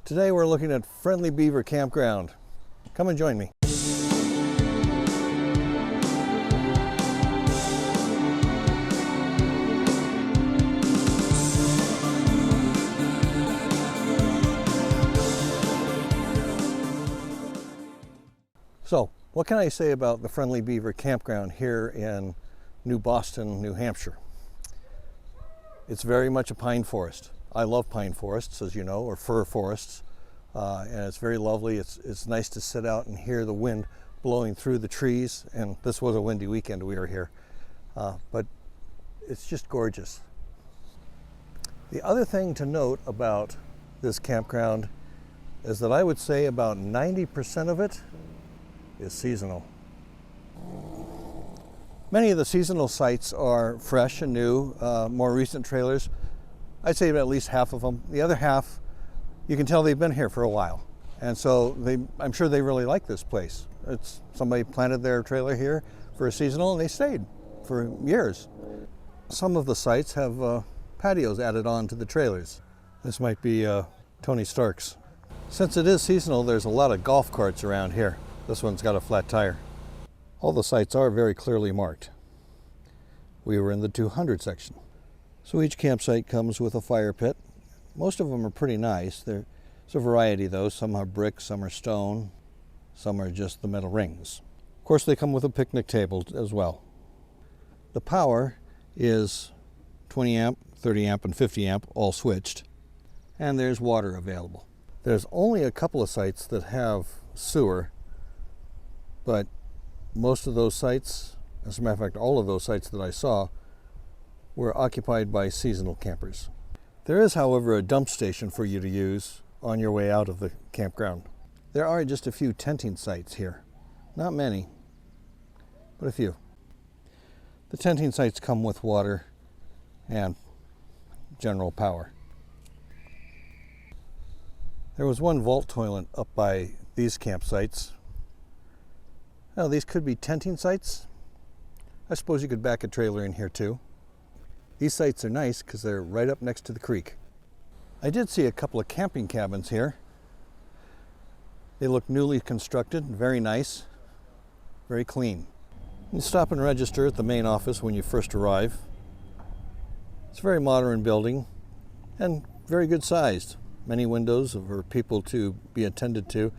Today we're looking at Friendly Beaver Campground. Come and join me. So, what can I say about the Friendly Beaver Campground here in New Boston, New Hampshire? It's very much a pine forest. I love pine forests, as you know, or fir forests, and it's very lovely. It's nice to sit out and hear the wind blowing through the trees, and this was a windy weekend we were here, but it's just gorgeous. The other thing to note about this campground is that I would say about 90% of it is seasonal. Many of the seasonal sites are fresh and new, more recent trailers. I'd say at least half of them. The other half, you can tell they've been here for a while. And so I'm sure they really like this place. Somebody planted their trailer here for a seasonal and they stayed for years. Some of the sites have patios added on to the trailers. This might be Tony Stark's. Since it is seasonal, there's a lot of golf carts around here. This one's got a flat tire. All the sites are very clearly marked. We were in the 200 section. So each campsite comes with a fire pit. Most of them are pretty nice. There's a variety though. Some are brick, some are stone, some are just the metal rings. Of course they come with a picnic table as well. The power is 20 amp, 30 amp, and 50 amp all switched. And there's water available. There's only a couple of sites that have sewer, but most of those sites, as a matter of fact, all of those sites that I saw, were occupied by seasonal campers. There is, however, a dump station for you to use on your way out of the campground. There are just a few tenting sites here. Not many, but a few. The tenting sites come with water and general power. There was one vault toilet up by these campsites. Now, these could be tenting sites. I suppose you could back a trailer in here too. These sites are nice because they're right up next to the creek. I did see a couple of camping cabins here. They look newly constructed, very nice, very clean. You stop and register at the main office when you first arrive. It's a very modern building and very good sized. Many windows for people to be attended to.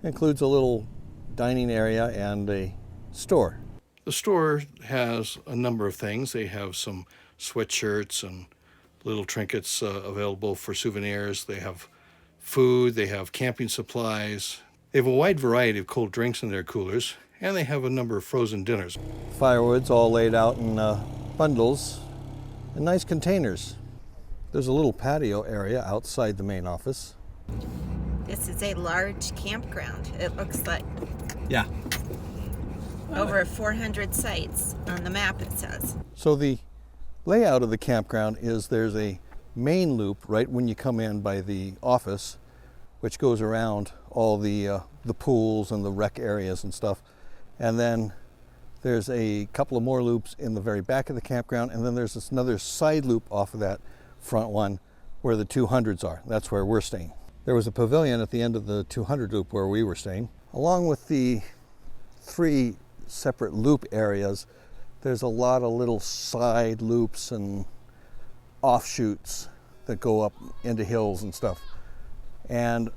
Includes a little dining area and a store. The store has a number of things. They have some sweatshirts and little trinkets available for souvenirs. They have food, they have camping supplies. They have a wide variety of cold drinks in their coolers, and they have a number of frozen dinners. Firewood's all laid out in bundles in nice containers. There's a little patio area outside the main office. This is a large campground. It looks like Yeah. over 400 sites on the map, it says. So the layout of the campground is there's a main loop right when you come in by the office, which goes around all the pools and the rec areas and stuff. And then there's a couple of more loops in the very back of the campground, and then there's another side loop off of that front one where the 200s are. That's where we're staying. There was a pavilion at the end of the 200 loop where we were staying. Along with the 3 separate loop areas, there's a lot of little side loops and offshoots that go up into hills and stuff. And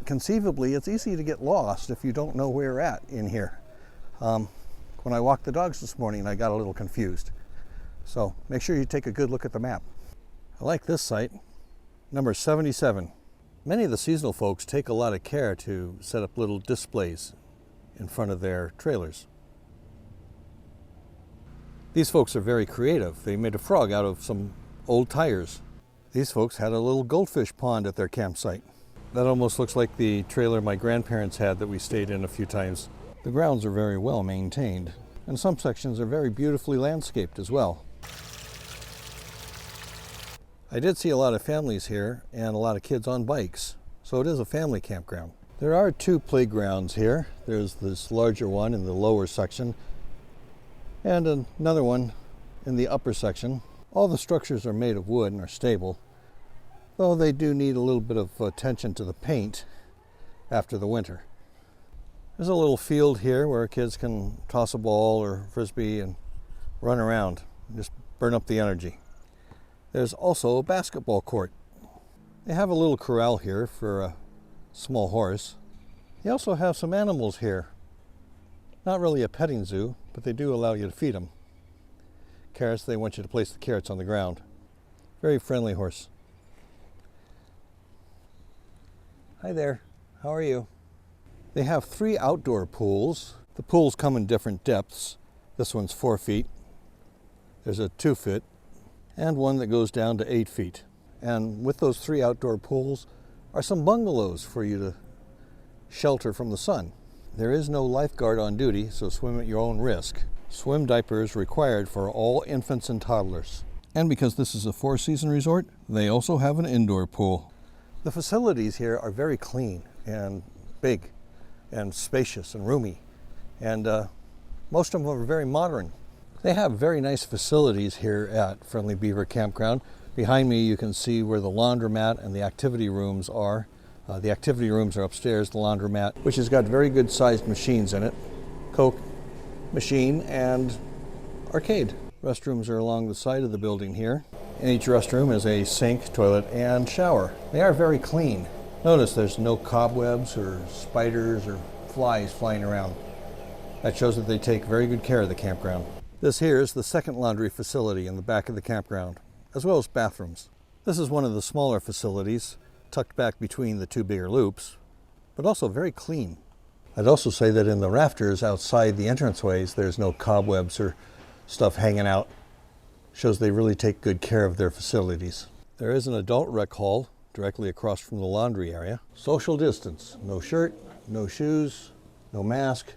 conceivably, it's easy to get lost if you don't know where you're at in here. When I walked the dogs this morning, I got a little confused. So make sure you take a good look at the map. I like this site, number 77. Many of the seasonal folks take a lot of care to set up little displays in front of their trailers. These folks are very creative. They made a frog out of some old tires. These folks had a little goldfish pond at their campsite. That almost looks like the trailer my grandparents had that we stayed in a few times. The grounds are very well maintained, and some sections are very beautifully landscaped as well. I did see a lot of families here and a lot of kids on bikes, so it is a family campground. There are 2 playgrounds here. There's this larger one in the lower section and another one in the upper section. All the structures are made of wood and are stable. though they do need a little bit of attention to the paint after the winter. There's a little field here where kids can toss a ball or frisbee and run around, just burn up the energy. There's also a basketball court. They have a little corral here for a small horse. They also have some animals here. Not really a petting zoo, but they do allow you to feed them. Carrots, they want you to place the carrots on the ground. Very friendly horse. Hi there, how are you? They have 3 outdoor pools. The pools come in different depths. This one's 4 feet. There's a 2 foot and one that goes down to 8 feet. And with those 3 outdoor pools are some bungalows for you to shelter from the sun. There is no lifeguard on duty, so swim at your own risk. Swim diapers required for all infants and toddlers. And because this is a 4-season resort, they also have an indoor pool. The facilities here are very clean and big and spacious and roomy, and most of them are very modern. They have very nice facilities here at Friendly Beaver Campground. Behind me you can see where the laundromat and the activity rooms are. The activity rooms are upstairs, the laundromat, which has got very good sized machines in it. Coke machine and arcade. Restrooms are along the side of the building here. In each restroom is a sink, toilet, and shower. They are very clean. Notice there's no cobwebs or spiders or flies flying around. That shows that they take very good care of the campground. This here is the second laundry facility in the back of the campground, as well as bathrooms. This is one of the smaller facilities, tucked back between the 2 bigger loops, but also very clean. I'd also say that in the rafters outside the entranceways, there's no cobwebs or stuff hanging out. Shows they really take good care of their facilities. There is an adult rec hall directly across from the laundry area. Social distance, no shirt, no shoes, no mask,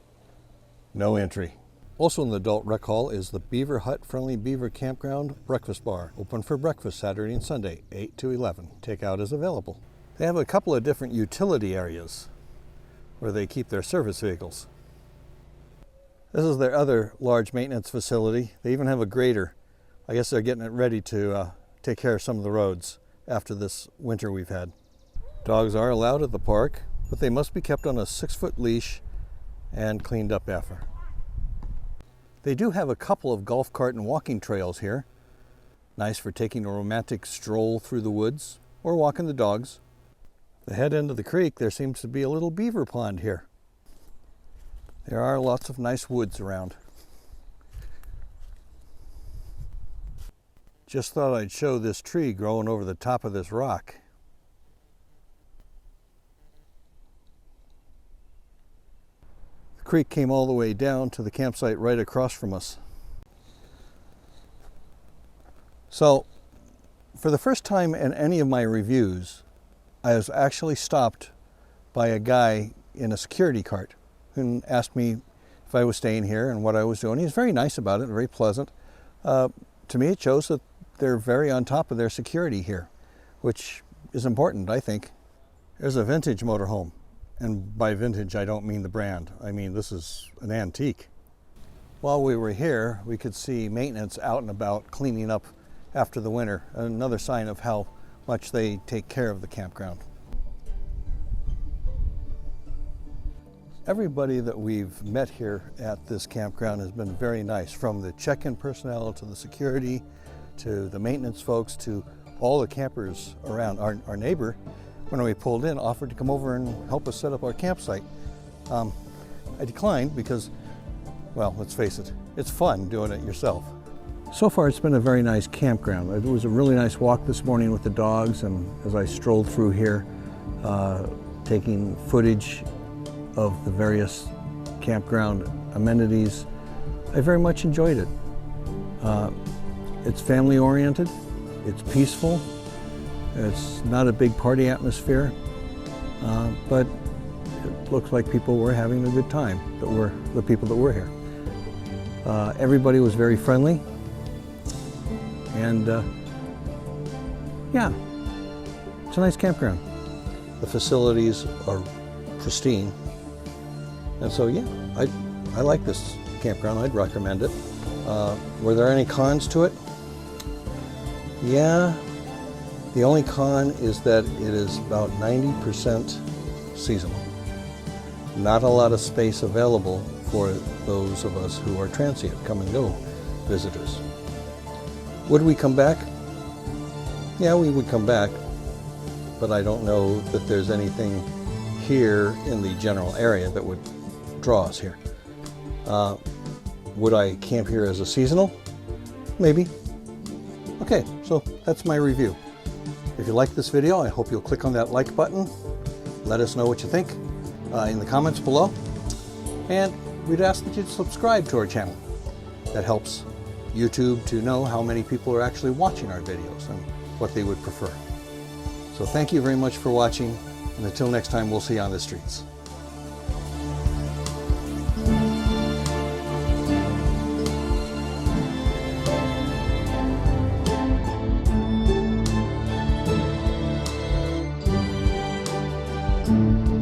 no entry. Also in the adult rec hall is the Beaver Hut Friendly Beaver Campground Breakfast Bar, open for breakfast Saturday and Sunday, 8 to 11. Takeout is available. They have a couple of different utility areas where they keep their service vehicles. This is their other large maintenance facility. They even have a grader. I guess they're getting it ready to take care of some of the roads after this winter we've had. Dogs are allowed at the park, but they must be kept on a 6-foot leash and cleaned up after. They do have a couple of golf cart and walking trails here. Nice for taking a romantic stroll through the woods or walking the dogs. The head end of the creek, there seems to be a little beaver pond here. There are lots of nice woods around. Just thought I'd show this tree growing over the top of this rock. The creek came all the way down to the campsite right across from us. So, for the first time in any of my reviews, I was actually stopped by a guy in a security cart who asked me if I was staying here and what I was doing. He was very nice about it, very pleasant. To me, it shows that they're very on top of their security here, which is important, I think. There's a vintage motorhome, and by vintage, I don't mean the brand. I mean, this is an antique. While we were here, we could see maintenance out and about cleaning up after the winter, another sign of how much they take care of the campground. Everybody that we've met here at this campground has been very nice, from the check-in personnel to the security, to the maintenance folks, to all the campers around. Our neighbor, when we pulled in, offered to come over and help us set up our campsite. I declined because, well, let's face it, it's fun doing it yourself. So far, it's been a very nice campground. It was a really nice walk this morning with the dogs, and as I strolled through here, taking footage of the various campground amenities, I very much enjoyed it. It's family oriented, it's peaceful, it's not a big party atmosphere, but it looks like people were having a good time, the people that were here. Everybody was very friendly, and yeah, it's a nice campground. The facilities are pristine, and so yeah, I like this campground. I'd recommend it. Were there any cons to it? Yeah, The only con is that it is about 90% seasonal. Not a lot of space available for those of us who are transient, come and go visitors. Would we come back? Yeah, we would come back, but I don't know that there's anything here in the general area that would draw us here. Would I camp here as a seasonal? Maybe. Okay, so that's my review. If you like this video, I hope you'll click on that like button. Let us know what you think in the comments below. And we'd ask that you subscribe to our channel. That helps YouTube to know how many people are actually watching our videos and what they would prefer. So thank you very much for watching, and until next time, we'll see you on the streets. Thank you.